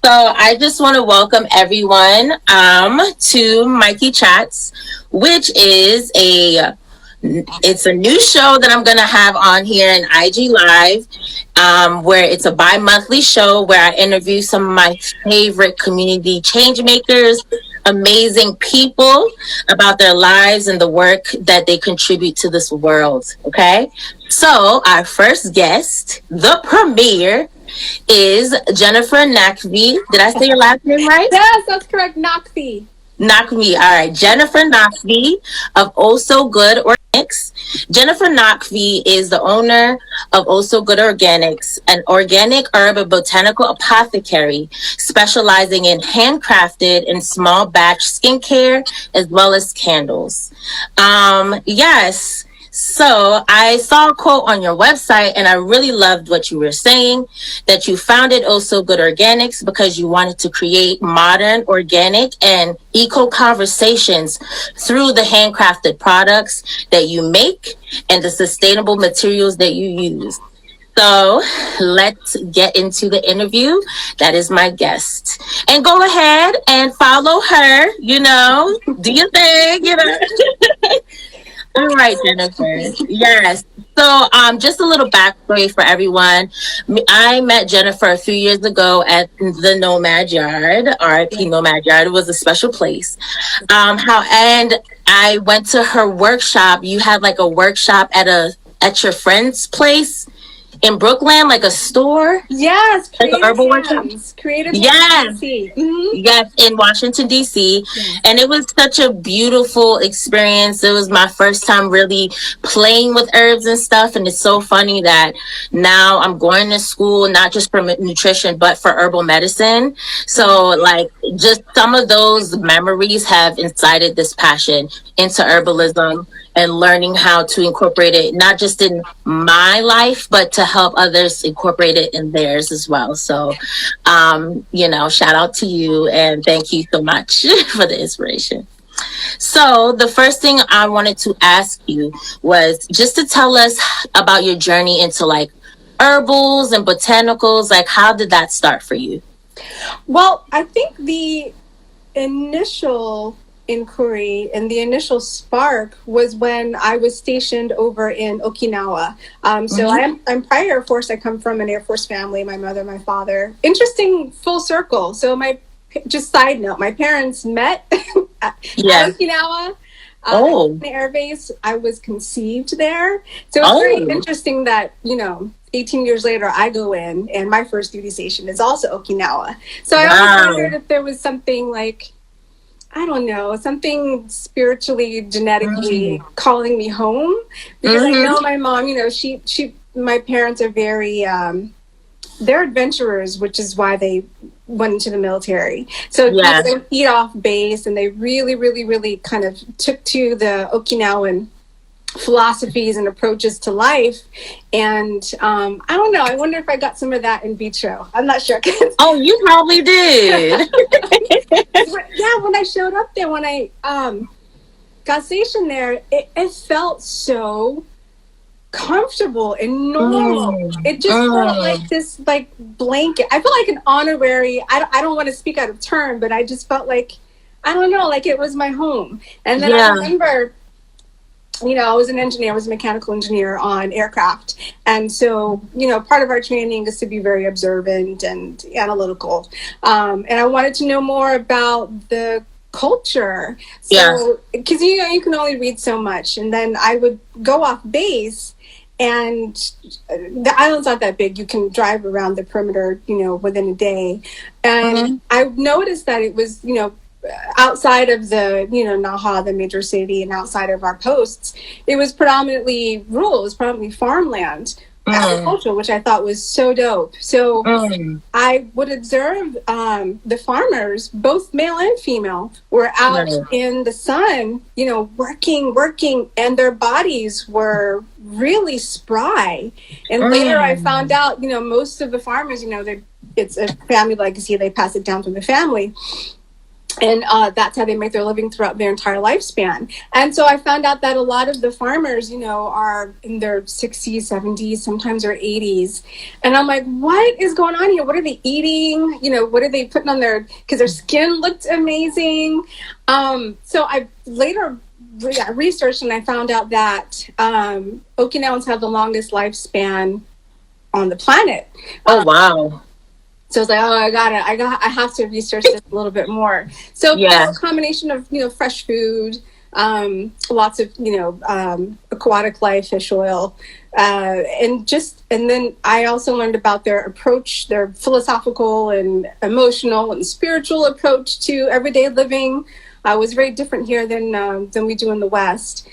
So I just want to welcome everyone to Mykie Chats, which is it's a new show that I'm going to have on here in IG Live, where it's a bi-monthly show where I interview some of my favorite community change makers, amazing people about their lives and the work that they contribute to this world. Okay. So our first guest, the premiere, is Jennifer Naqvi. Did I say your last name right? Yes, that's correct. Naqvi. Naqvi. All right. Jennifer Naqvi of Oh So Good Organics. Jennifer Naqvi is the owner of Oh So Good Organics, an organic herb and botanical apothecary specializing in handcrafted and small batch skincare as well as candles. Yes. So I saw a quote on your website and I really loved what you were saying, that you founded Oh So Good Organics because you wanted to create modern, organic, and eco conversations through the handcrafted products that you make and the sustainable materials that you use. So let's get into the interview. That is my guest. And go ahead and follow her, do your thing. All right, Jennifer. Yes. So, just a little backstory for everyone. I met Jennifer a few years ago at the Nomad Yard, RIP Nomad Yard. It was a special place. And I went to her workshop. You had like a workshop at your friend's place in Brooklyn, like a store. Yes, like an herbal workshop. Creative Yes. Yes, in Washington, D.C. Yes. And it was such a beautiful experience. It was my first time really playing with herbs and stuff. And it's so funny that now I'm going to school, not just for nutrition, but for herbal medicine. So like just some of those memories have incited this passion into herbalism and learning how to incorporate it, not just in my life, but to help others incorporate it in theirs as well. So, shout out to you and thank you so much for the inspiration. So the first thing I wanted to ask you was just to tell us about your journey into like herbals and botanicals. Like, how did that start for you? Well, I think the initial inquiry and the initial spark was when I was stationed over in Okinawa. I'm prior Air Force. I come from an Air Force family, my mother, my father. Interesting full circle. So just side note, my parents met at Okinawa. The air base. I was conceived there. So it's very interesting that, 18 years later, I go in and my first duty station is also Okinawa. So I always wondered if there was something like, I don't know, something spiritually, genetically calling me home. Because I know my mom, my parents are very, they're adventurers, which is why they went into the military. So they eat off base and they really, really, really kind of took to the Okinawan philosophies and approaches to life. And I don't know, I wonder if I got some of that in vitro. I'm not sure. Oh, you probably did. Yeah, when I showed up there, when I got stationed there, it felt so comfortable and normal. It just felt like this blanket. I felt like an honorary, I don't want to speak out of turn, but I just felt like, I don't know, like it was my home. And then I remember, I was an engineer, I was a mechanical engineer on aircraft. And so, part of our training is to be very observant and analytical. And I wanted to know more about the culture. So, because, you can only read so much. And then I would go off base and the island's not that big. You can drive around the perimeter, within a day. And I noticed that it was, outside of the, Naha, the major city, and outside of our posts, it was predominantly rural. It was predominantly farmland, agricultural, which I thought was so dope. So I would observe the farmers, both male and female, were out in the sun, working, and their bodies were really spry. And later I found out, most of the farmers, it's a family legacy. They pass it down from the family. And that's how they make their living throughout their entire lifespan. And so I found out that a lot of the farmers, you know, are in their 60s, 70s, sometimes their 80s. And I'm like, what is going on here? What are they eating? You know, what are they putting on their, because their skin looked amazing. So I later researched and I found out that Okinawans have the longest lifespan on the planet. Oh, wow. So I was like, oh, I have to research this a little bit more. So Yeah. a combination of, you know, fresh food, lots of, you know, aquatic life, fish oil, and then I also learned about their approach, their philosophical and emotional and spiritual approach to everyday living. Was very different here than we do in the West.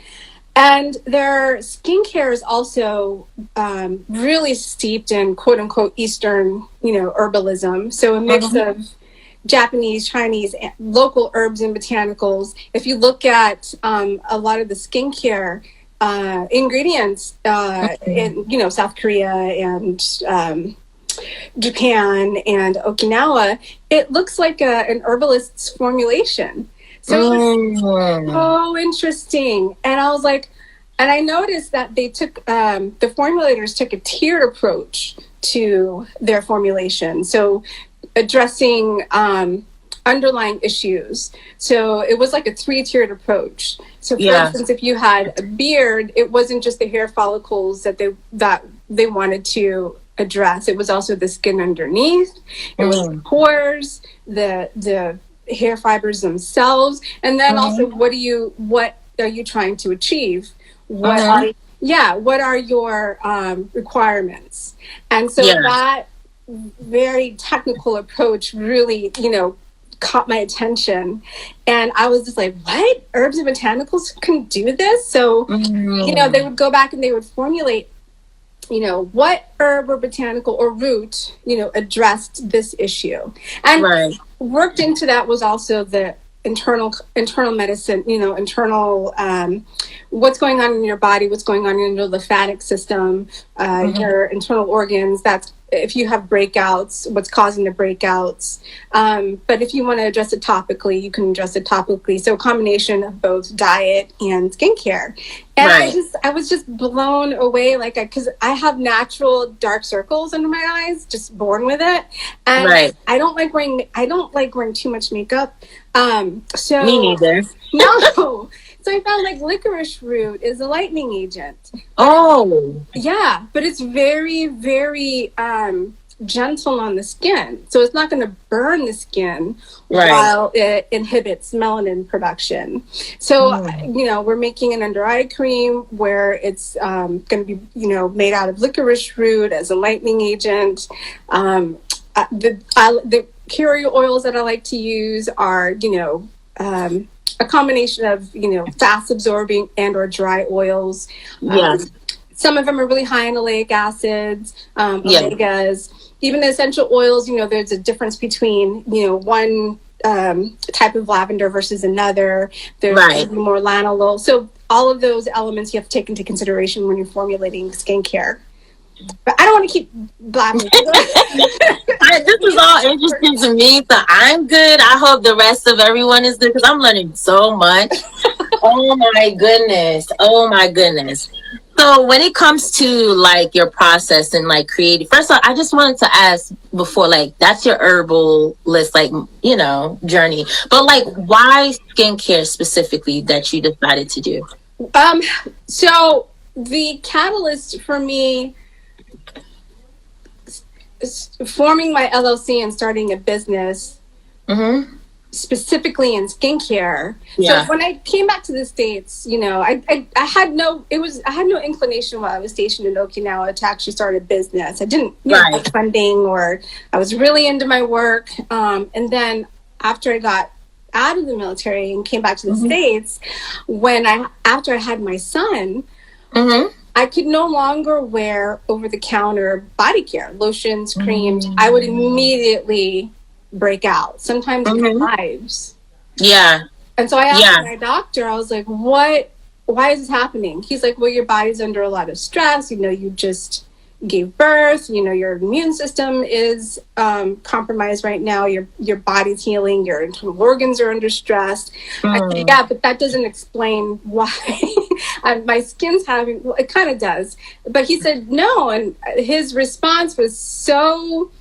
And their skincare is also really steeped in quote unquote Eastern, you know, herbalism. So a mix of Japanese, Chinese, local herbs and botanicals. If you look at a lot of the skincare ingredients in, you know, South Korea and Japan and Okinawa, it looks like an herbalist's formulation. So it was so interesting. And I was like, and I noticed that they took, the formulators took a tiered approach to their formulation. So addressing underlying issues. So it was like a 3-tiered approach. So for instance, if you had a beard, it wasn't just the hair follicles that they wanted to address. It was also the skin underneath. It was the pores, the hair fibers themselves, and then also what are you trying to achieve? What are your requirements? And so that very technical approach really, you know, caught my attention, and I was just like, what? Herbs and botanicals can do this? So you know, they would go back and they would formulate, you know, what herb or botanical or root, you know, addressed this issue. And worked into that was also the internal medicine, you know, internal, what's going on in your body, what's going on in your lymphatic system, your internal organs. That's if you have breakouts, what's causing the breakouts. But if you want to address it topically, you can address it topically. So a combination of both diet and skincare. And I was just blown away, like, because I have natural dark circles under my eyes, just born with it. And I don't like wearing too much makeup. So me neither. No. So I found like licorice root is a lightening agent. Oh. Yeah, but it's very, very gentle on the skin. So it's not going to burn the skin while it inhibits melanin production. So, you know, we're making an under eye cream where it's going to be, you know, made out of licorice root as a lightening agent. The carrier oils that I like to use are, you know, a combination of, you know, fast absorbing and or dry oils. Some of them are really high in oleic acids, omegas. Even the essential oils, you know, there's a difference between, you know, one type of lavender versus another. There's more lanolol. So all of those elements you have to take into consideration when you're formulating skincare. But I don't want to keep blabbing. This is all interesting to me, so I'm good. I hope the rest of everyone is good because I'm learning so much. Oh my goodness. So when it comes to like your process and like creating, first of all, I just wanted to ask before, like, that's your herbal list, like, you know, journey. But like, why skincare specifically that you decided to do? So the catalyst for me forming my LLC and starting a business specifically in skincare. So when I came back to the States, you know, I had no inclination while I was stationed in Okinawa to actually start a business. I didn't have funding, or I was really into my work. And then after I got out of the military and came back to the States, after I had my son, I could no longer wear over-the-counter body care, lotions, creams. I would immediately break out, sometimes in hives. And so I asked my doctor, I was like, why is this happening? He's like, well, your body's under a lot of stress. You know, you gave birth, your immune system is compromised right now, your body's healing, your internal organs are under stress. I said, yeah, but that doesn't explain why my skin's having, well, it kind of does. But he said no, and his response was so,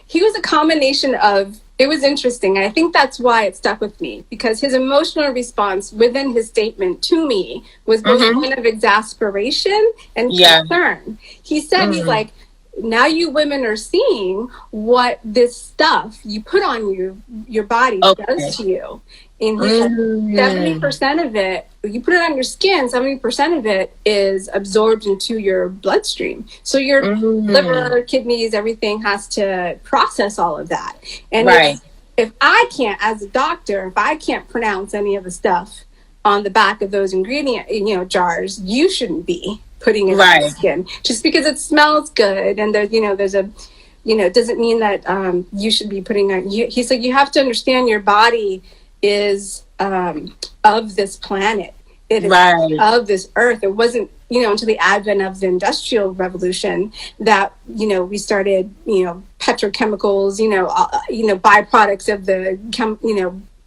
he was a combination of, it was interesting. And I think that's why it stuck with me, because his emotional response within his statement to me was both one of exasperation and concern. He said, he's like, now you women are seeing what this stuff you put on your body does to you. And he said 70% of it, you put it on your skin, 70% of it is absorbed into your bloodstream. So your liver, kidneys, everything has to process all of that. And if I can't, as a doctor, if I can't pronounce any of the stuff on the back of those ingredient, jars, you shouldn't be putting it on your skin. Just because it smells good and there's a, it doesn't mean that you should be putting on. He's like, you have to understand your body is of this planet. It is of this earth. It wasn't, until the advent of the Industrial Revolution that, we started, petrochemicals, byproducts of the,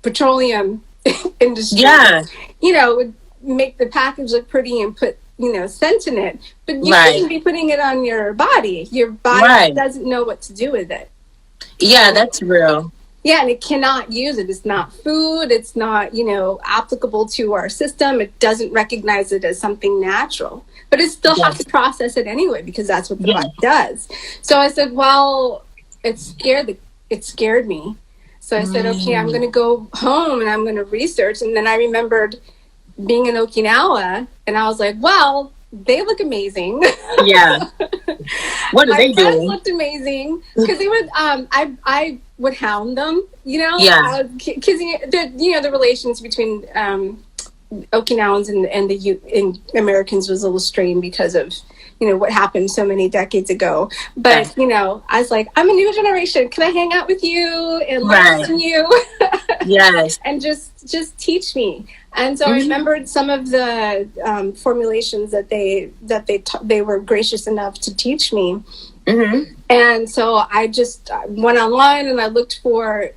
petroleum industry. Would make the package look pretty and put, scent in it. But you shouldn't be putting it on your body. Your body doesn't know what to do with it. Yeah, that's real. Yeah, and it cannot use it. It's not food. It's not, applicable to our system. It doesn't recognize it as something natural. But it still has to process it anyway, because that's what the body does. So I said, well, it scared me. So I said, okay, I'm going to go home and I'm going to research. And then I remembered being in Okinawa, and I was like, well, they look amazing. Yeah. What are they doing? My friends looked amazing, because they would. I would hound them. Because the relations between Okinawans and Americans was a little strained because of what happened so many decades ago. But I was like, I'm a new generation. Can I hang out with you and learn from you? Yes. And just teach me. And so I remembered some of the formulations that they were gracious enough to teach me. And so I just went online and I looked for,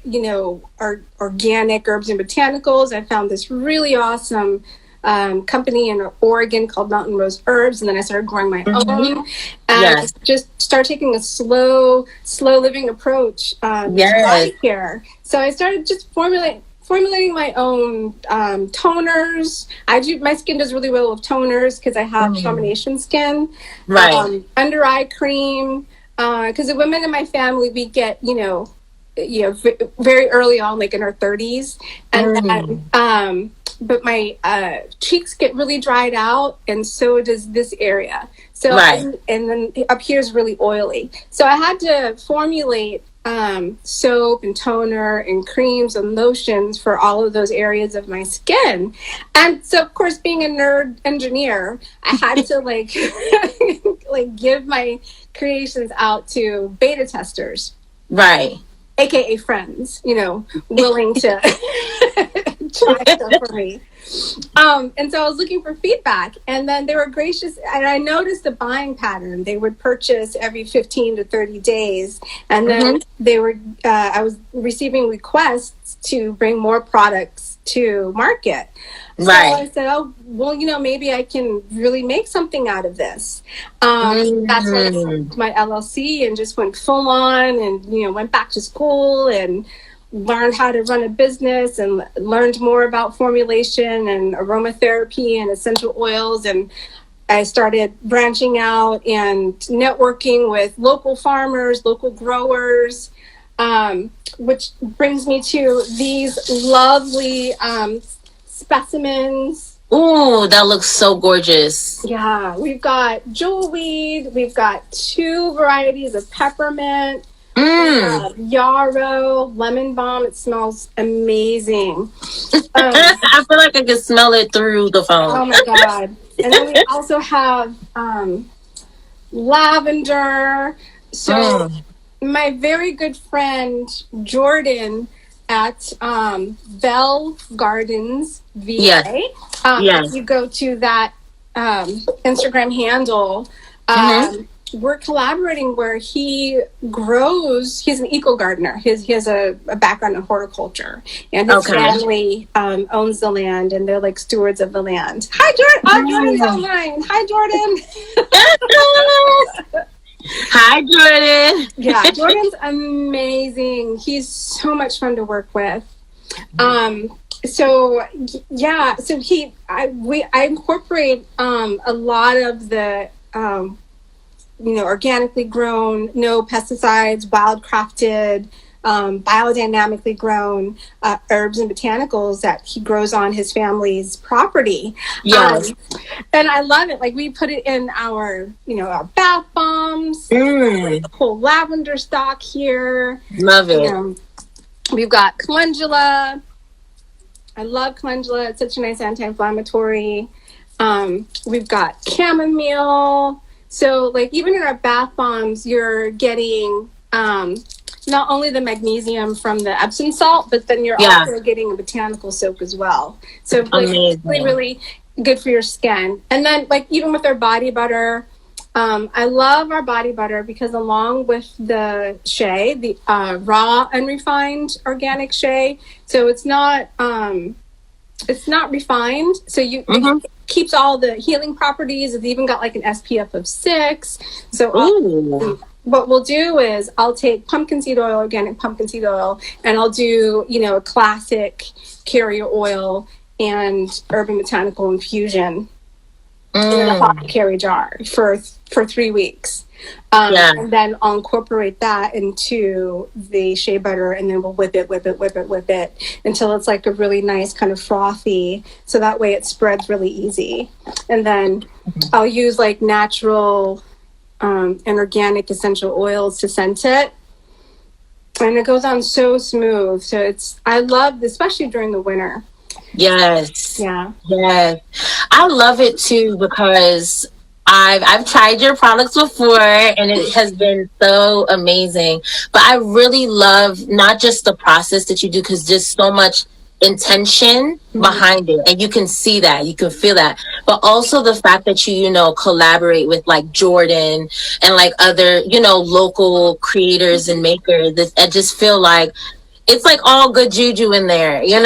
organic herbs and botanicals. I found this really awesome company in Oregon called Mountain Rose Herbs, and then I started growing my own, and just start taking a slow living approach to body care. So I started just formulating my own toners. My skin does really well with toners because I have combination skin. Under eye cream, because the women in my family, we get very early on, like in our 30s, and then but my cheeks get really dried out, and so does this area. So and then up here is really oily. So I had to formulate soap and toner and creams and lotions for all of those areas of my skin. And so, of course, being a nerd engineer, I had to like give my creations out to beta testers. AKA friends, willing to try stuff for me. And so I was looking for feedback, and then they were gracious, and I noticed a buying pattern. They would purchase every 15 to 30 days, and then they were I was receiving requests to bring more products to market. So I said, oh, well, maybe I can really make something out of this. That's when I started my LLC and just went full on, and went back to school and learned how to run a business and learned more about formulation and aromatherapy and essential oils. And I started branching out and networking with local farmers, local growers, which brings me to these lovely specimens. Ooh, that looks so gorgeous. Yeah, we've got jewelweed, we've got 2 varieties of peppermint, yarrow, lemon balm. It smells amazing. I feel like I can smell it through the phone. Oh my God. And then we also have lavender. So my very good friend Jordan at Bell Gardens VA. If you go to that Instagram handle, we're collaborating where he grows. He's an eco gardener. He has a background in horticulture, and his family owns the land, and they're like stewards of the land. Hi, Jordan. Oh, Jordan's online. Hi, Jordan. Hi, Jordan. Yeah, Jordan's amazing. He's so much fun to work with. So I incorporate a lot of the organically grown, no pesticides, wild crafted, biodynamically grown herbs and botanicals that he grows on his family's property. Yes. And I love it. Like, we put it in our bath bombs, whole lavender stock here. Love it. We've got calendula. I love calendula. It's such a nice anti-inflammatory. We've got chamomile. So, like, even in our bath bombs, you're getting not only the magnesium from the Epsom salt, but then you're also getting a botanical soak as well. So, like, really, really good for your skin. And then, like, even with our body butter, I love our body butter because along with the shea, the raw, unrefined organic shea, so it's not refined. So it keeps all the healing properties. It's even got like an SPF of 6. So what we'll do is I'll take pumpkin seed oil, organic pumpkin seed oil, and I'll do, a classic carrier oil and herb and botanical infusion in a hot carry jar for 3 weeks. And then I'll incorporate that into the shea butter, and then we'll whip it until it's like a really nice kind of frothy, so that way it spreads really easy. And then I'll use like natural and organic essential oils to scent it, and it goes on so smooth. So I love, especially during the winter. Yes. Yeah. Yes. I love it too because I've tried your products before and it has been so amazing. But I really love not just the process that you do, because there's so much intention behind it, and you can see that, you can feel that, but also the fact that you collaborate with like Jordan and like other local creators and makers. I just feel like it's like all good juju in there, Yes.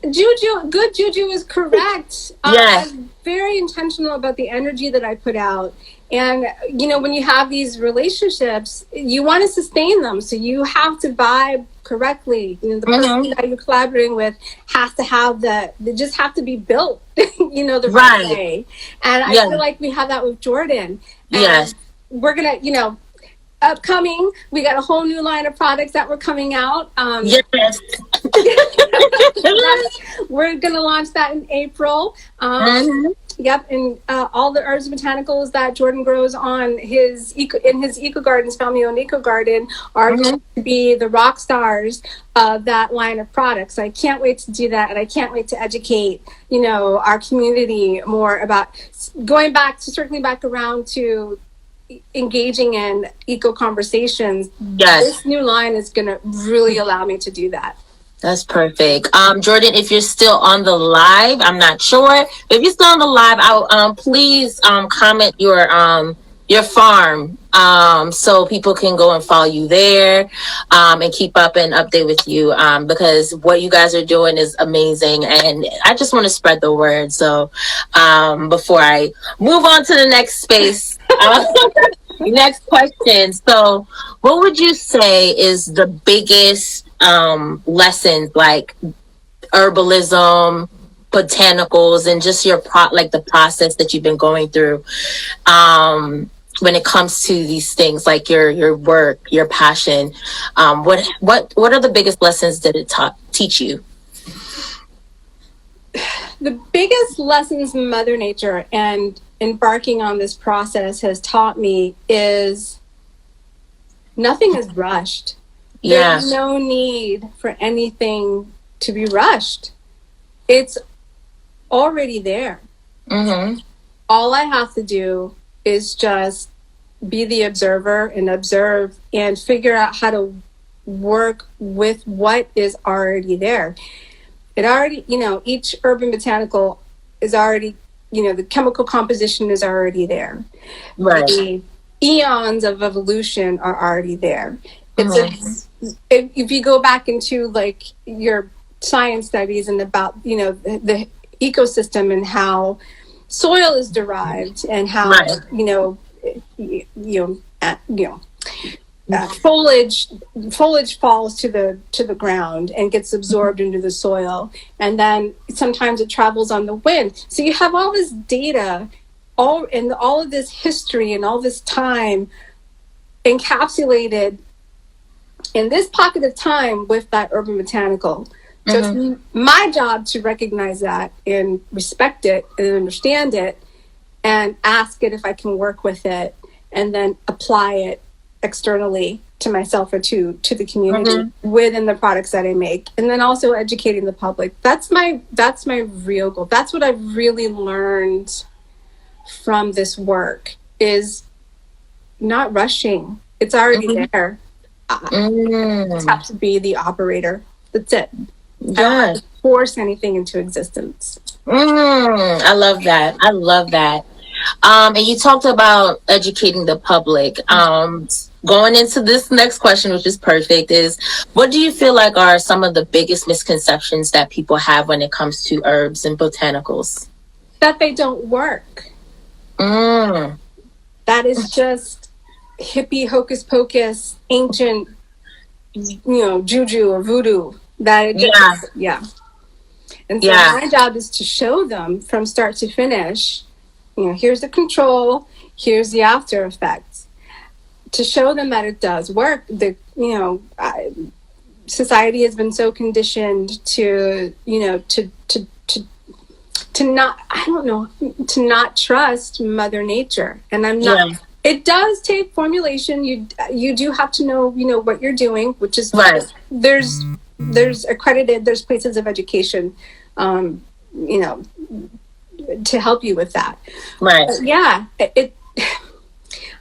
Good juju is correct. Yes. I'm very intentional about the energy that I put out. And, when you have these relationships, you want to sustain them. So you have to vibe correctly. The person that you're collaborating with has to have they just have to be built, the right way. And I feel like we have that with Jordan. And we're going to, upcoming, we got a whole new line of products that we're coming out. We're gonna launch that in April. Yep, and all the herbs and botanicals that Jordan grows on his eco gardens, family-owned eco garden, are going to be the rock stars of that line of products. So I can't wait to do that, and I can't wait to educate our community more about circling back around to engaging in eco conversations. This new line is going to really allow me to do that. That's perfect. Jordan, if you're still on the live, I'm not sure. If you're still on the live, I'll please comment your farm so people can go and follow you there and keep up and update with you because what you guys are doing is amazing, and I just want to spread the word. So before I move on to the next space, next question. So what would you say is the biggest lessons, like herbalism, botanicals, and just your the process that you've been going through when it comes to these things, like your work, your passion? What are the biggest lessons that it teach you? The biggest lessons Mother Nature and embarking on this process has taught me is nothing is rushed. There's no need for anything to be rushed. It's already there. All I have to do is just be the observer and observe and figure out how to work with what is already there. It already, each herb and botanical is already, the chemical composition is already there. Right. The eons of evolution are already there. If you go back into like your science studies and about, the ecosystem and how soil is derived and how, foliage falls to the ground and gets absorbed into the soil, and then sometimes it travels on the wind. So you have all this data, all of this history and all this time encapsulated in this pocket of time with that urban botanical. So it's my job to recognize that and respect it and understand it and ask it if I can work with it, and then apply it externally to myself or to the community within the products that I make, and then also educating the public. That's my real goal. That's what I've really learned from this work, is not rushing. It's already there. I just have to be the operator. That's it. I don't have to force anything into existence. I love that. And you talked about educating the public. Going into this next question, which is perfect, is what do you feel like are some of the biggest misconceptions that people have when it comes to herbs and botanicals? That they don't work. That is just hippie hocus pocus, ancient, juju or voodoo. And so my job is to show them from start to finish, here's the control, here's the after effects, to show them that it does work. Society has been so conditioned to not trust Mother Nature, and I'm not. It does take formulation. You do have to know what you're doing, which is right. There's accredited, there's places of education, to help you with that. Right. But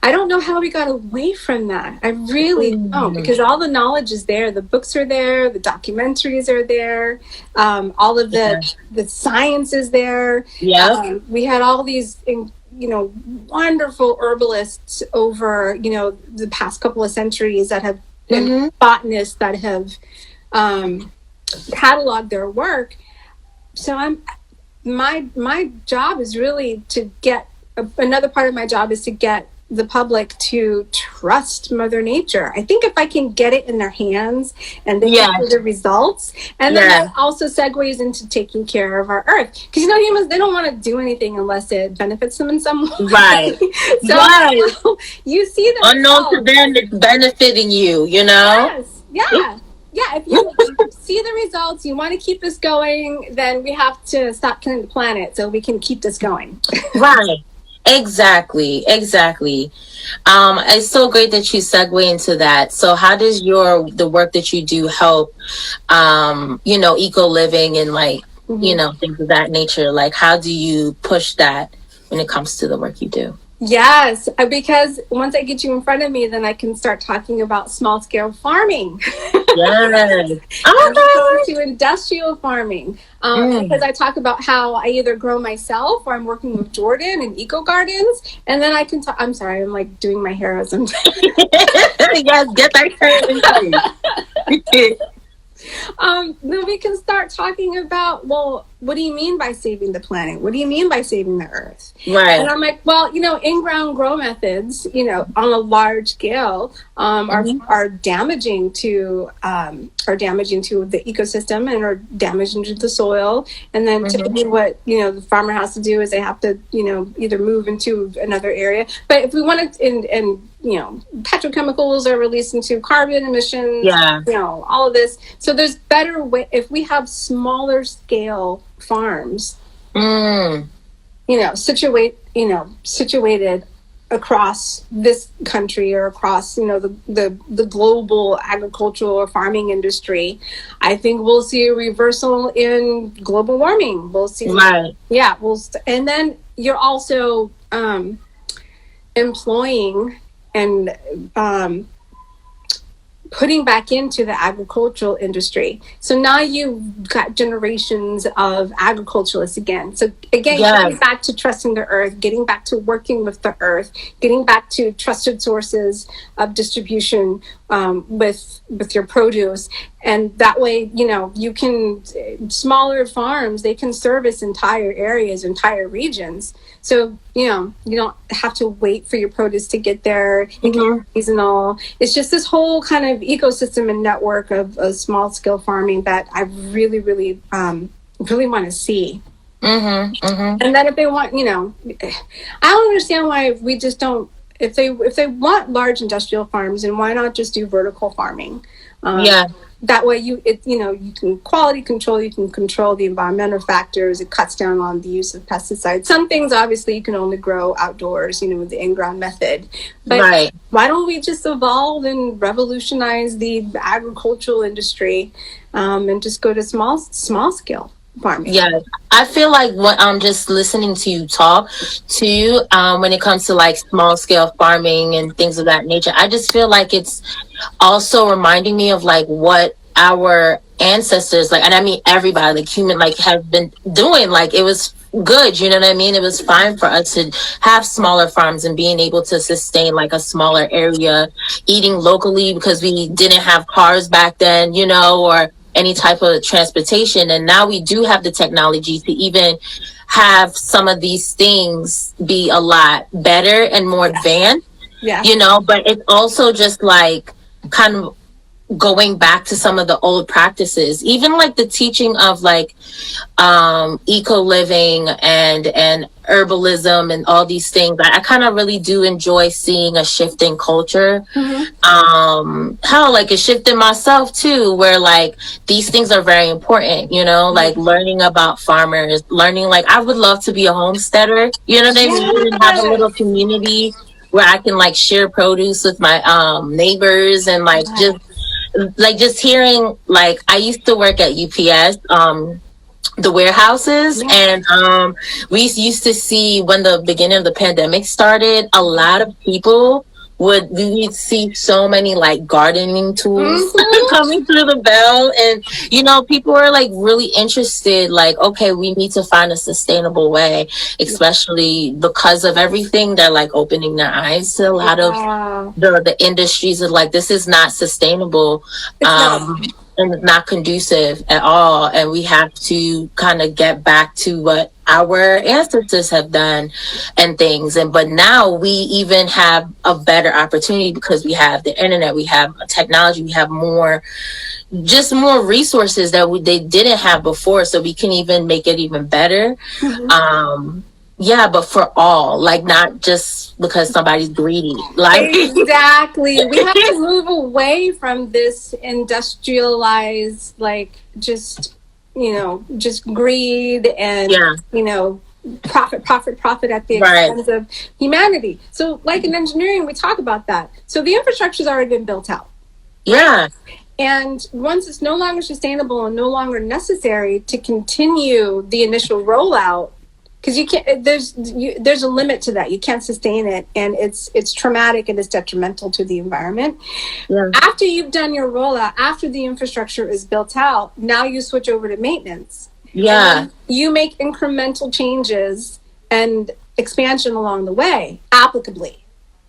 I don't know how we got away from that. I really don't, because all the knowledge is there. The books are there. The documentaries are there. All of the science is there. Yeah. We had all these, wonderful herbalists over, the past couple of centuries that have been botanists that have cataloged their work. So my job is really to get, another part of my job is to get the public to trust Mother Nature. I think if I can get it in their hands and they can see the results, and then that also segues into taking care of our earth. Because humans, they don't want to do anything unless it benefits them in some way. Right. So you see the unknown to them, it's benefiting you. Yes. Yeah. Yeah, if you see the results, you want to keep this going, then we have to stop killing the planet so we can keep this going. Right. Exactly. It's so great that you segue into that. So how does the work that you do help, eco living and things of that nature? Like, how do you push that when it comes to the work you do? Yes, because once I get you in front of me, then I can start talking about small scale farming. Yes. To industrial farming. Because I talk about how I either grow myself or I'm working with Jordan and eco gardens, and then I can talk. I'm sorry, I'm like doing my hair as I'm yes, get that hair. Then we can start talking about, well, what do you mean by saving the planet? What do you mean by saving the earth? Right. And I'm like, well, in-ground grow methods, on a large scale, are damaging to the ecosystem and are damaging to the soil. And then typically what, the farmer has to do is they have to, either move into another area. But if we want to, and petrochemicals are released into carbon emissions, all of this. So there's better way, if we have smaller scale farms, situated across this country or across, the global agricultural or farming industry, I think we'll see a reversal in global warming. We'll see, and then you're also employing and putting back into the agricultural industry. So now you've got generations of agriculturalists again. So again, getting back to trusting the earth, getting back to working with the earth, getting back to trusted sources of distribution with your produce. And that way, you know, you can, smaller farms, they can service entire areas, entire regions. So, you know, you don't have to wait for your produce to get there. It can be seasonal. It's just this whole kind of ecosystem and network of small scale farming that I really, really, really want to see. And then if they want, you know, I don't understand why we just don't, if they want large industrial farms, and why not just do vertical farming? That way you can quality control, you can control the environmental factors, it cuts down on the use of pesticides. Some things obviously you can only grow outdoors, you know, with the in-ground method. But why don't we just evolve and revolutionize the agricultural industry and just go to small scale farming? Yeah, I feel like what I'm just listening to you talk to when it comes to like small scale farming and things of that nature, I just feel like it's also reminding me of like what our ancestors, like, and I mean everybody, like human, like have been doing. Like it was good, you know what I mean? It was fine for us to have smaller farms and being able to sustain like a smaller area, eating locally because we didn't have cars back then, you know, or any type of transportation. And now we do have the technology to even have some of these things be a lot better and more advanced, you know, but it's also just like kind of going back to some of the old practices, even like the teaching of like eco living and herbalism and all these things. I kind of really do enjoy seeing a shift in culture. How like a shift in myself too, where like these things are very important, you know, like learning about farmers, learning, like I would love to be a homesteader, you know what I mean, and have a little community where I can like share produce with my neighbors and like just hearing, like I used to work at UPS, the warehouses, and we used to see when the beginning of the pandemic started, a lot of people we'd see so many like gardening tools coming through the bell, and you know, people were like really interested, like, okay, we need to find a sustainable way, especially because of everything. They're like opening their eyes to a lot of the industries of like, this is not sustainable, and not conducive at all, and we have to kind of get back to what our ancestors have done and things. And but now we even have a better opportunity because we have the internet, we have technology, we have more resources that they didn't have before, so we can even make it even better. But for all, like not just because somebody's greedy. Like exactly. We have to move away from this industrialized, like just, you know, just greed and, you know, profit at the expense of humanity. So like in engineering, we talk about that. So the infrastructure's already been built out. And once it's no longer sustainable and no longer necessary to continue the initial rollout, because you can't, there's a limit to that. You can't sustain it, and it's traumatic and it's detrimental to the environment. After you've done your rollout, after the infrastructure is built out, now you switch over to maintenance. You make incremental changes and expansion along the way, applicably.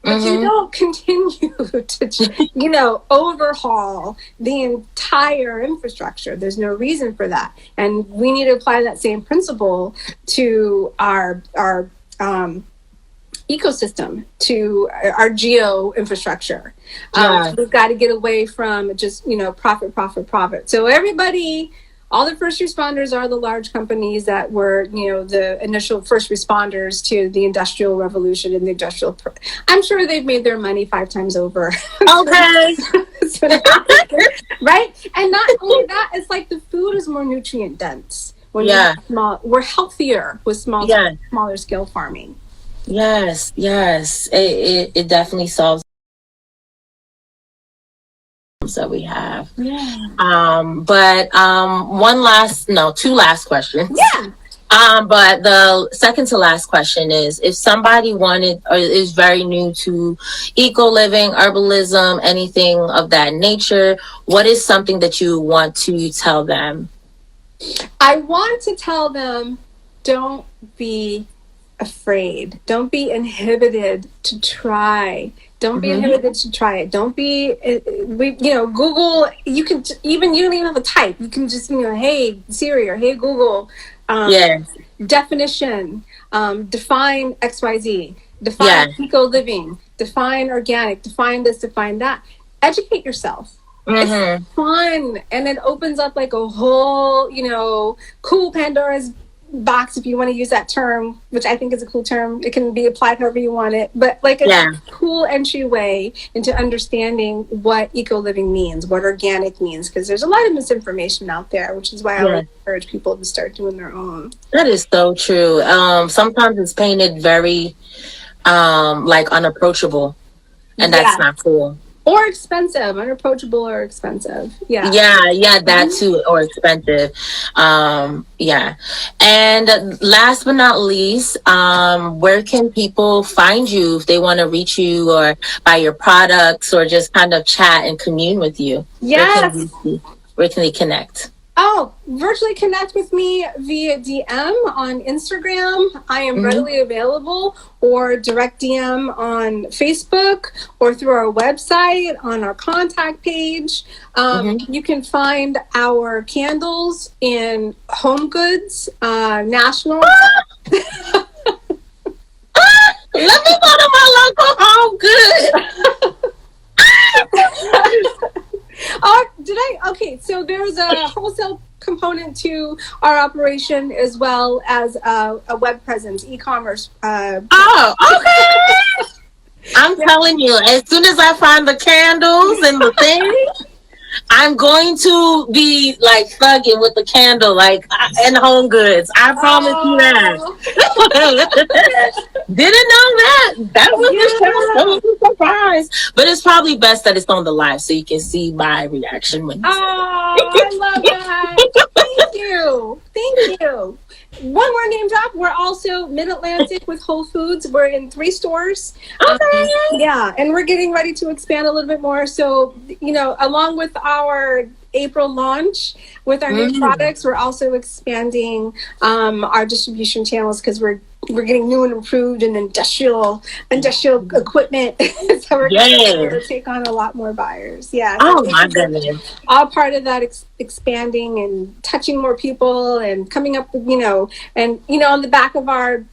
But you don't continue to, you know, overhaul the entire infrastructure. There's no reason for that. And we need to apply that same principle to our ecosystem, to our geo infrastructure. We've got to get away from just, you know, profit. So everybody, all the first responders are the large companies that were, you know, the initial first responders to the industrial revolution and the industrial. I'm sure they've made their money 5 times over. Okay. Right? And not only that, it's like the food is more nutrient dense. When we're healthier with smaller scale farming. Yes. It definitely solves that we have. Two last questions. But the second to last question is, if somebody wanted or is very new to eco living, herbalism, anything of that nature, what is something that you want to tell them? I want to tell them, don't be afraid. Don't be inhibited to try. Don't be inhibited to try it. Don't be, Google, you don't even have a type. You can just, hey Siri or hey Google, definition, define XYZ, define eco living, define organic, define this, define that. Educate yourself. It's fun, and it opens up like a whole, cool Pandora's box, if you want to use that term, which I think is a cool term. It can be applied however you want it, but like a cool entryway into understanding what eco living means, what organic means, because there's a lot of misinformation out there, which is why I would encourage people to start doing their own. That is so true. Sometimes it's painted very like unapproachable, and that's not cool. Or expensive, unapproachable or expensive. Yeah, that too, or expensive. And last but not least, where can people find you if they want to reach you or buy your products or just kind of chat and commune with you? Yes. Where can they connect? Oh, virtually connect with me via DM on Instagram. I am readily available, or direct DM on Facebook, or through our website on our contact page. You can find our candles in Home Goods National. Let me go to my local Home Goods. Okay, so there's a wholesale component to our operation as well as a web presence, e-commerce. Okay. I'm telling you, as soon as I find the candles and the thing, I'm going to be like thugging with the candle, like in Home Goods. I promise you that. Didn't know that. That was a surprise. But it's probably best that it's on the live so you can see my reaction when. I love that. Thank you. One more name drop. We're also Mid-Atlantic with Whole Foods. We're in 3 stores. And we're getting ready to expand a little bit more. So, along with our April launch with our new products, we're also expanding our distribution channels because we're getting new and improved and industrial equipment. So we're going to take on a lot more buyers. Yeah. Oh my goodness. All part of that expanding and touching more people and coming up with, on the back of our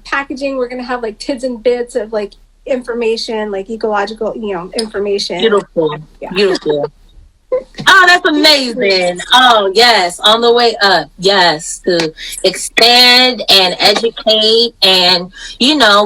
packaging, we're going to have like tids and bits of like information, like ecological, information. Beautiful. Oh, that's amazing. Oh, yes. On the way up. Yes. To expand and educate and,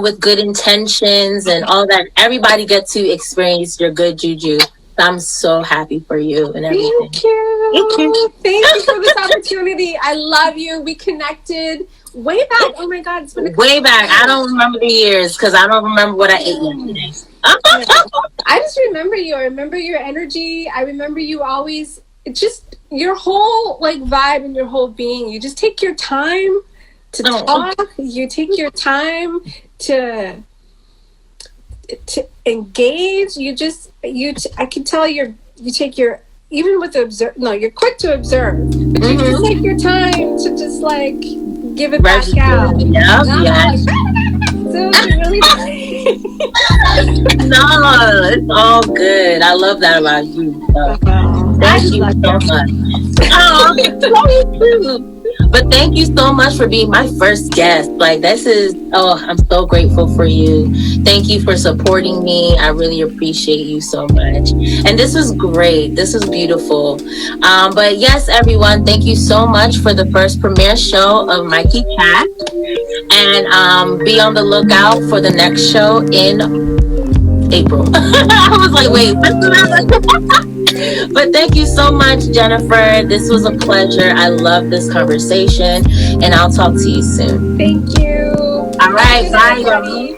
with good intentions and all that. Everybody gets to experience your good juju. I'm so happy for you and everything. Thank you. Thank you for this opportunity. I love you. We connected way back. Oh my God. It's been way back. I don't remember the years because I don't remember what I ate yesterday. I just remember you. I remember your energy. I remember you always, just your whole like vibe and your whole being. You just take your time to talk. You take your time to engage. I can tell you take your, even with you're quick to observe, but you just take your time to just like give it back out. So really no, it's all good. I love that about you. Thank you so much. But thank you so much for being my first guest. Like I'm so grateful for you. Thank you for supporting me. I really appreciate you so much. And this was great. This was beautiful. But yes, everyone, thank you so much for the first premiere show of Mykie Chats. And be on the lookout for the next show in April. I was like, wait, but thank you so much, Jennifer. This was a pleasure. I love this conversation, and I'll talk to you soon. Thank you. All right, bye, everybody.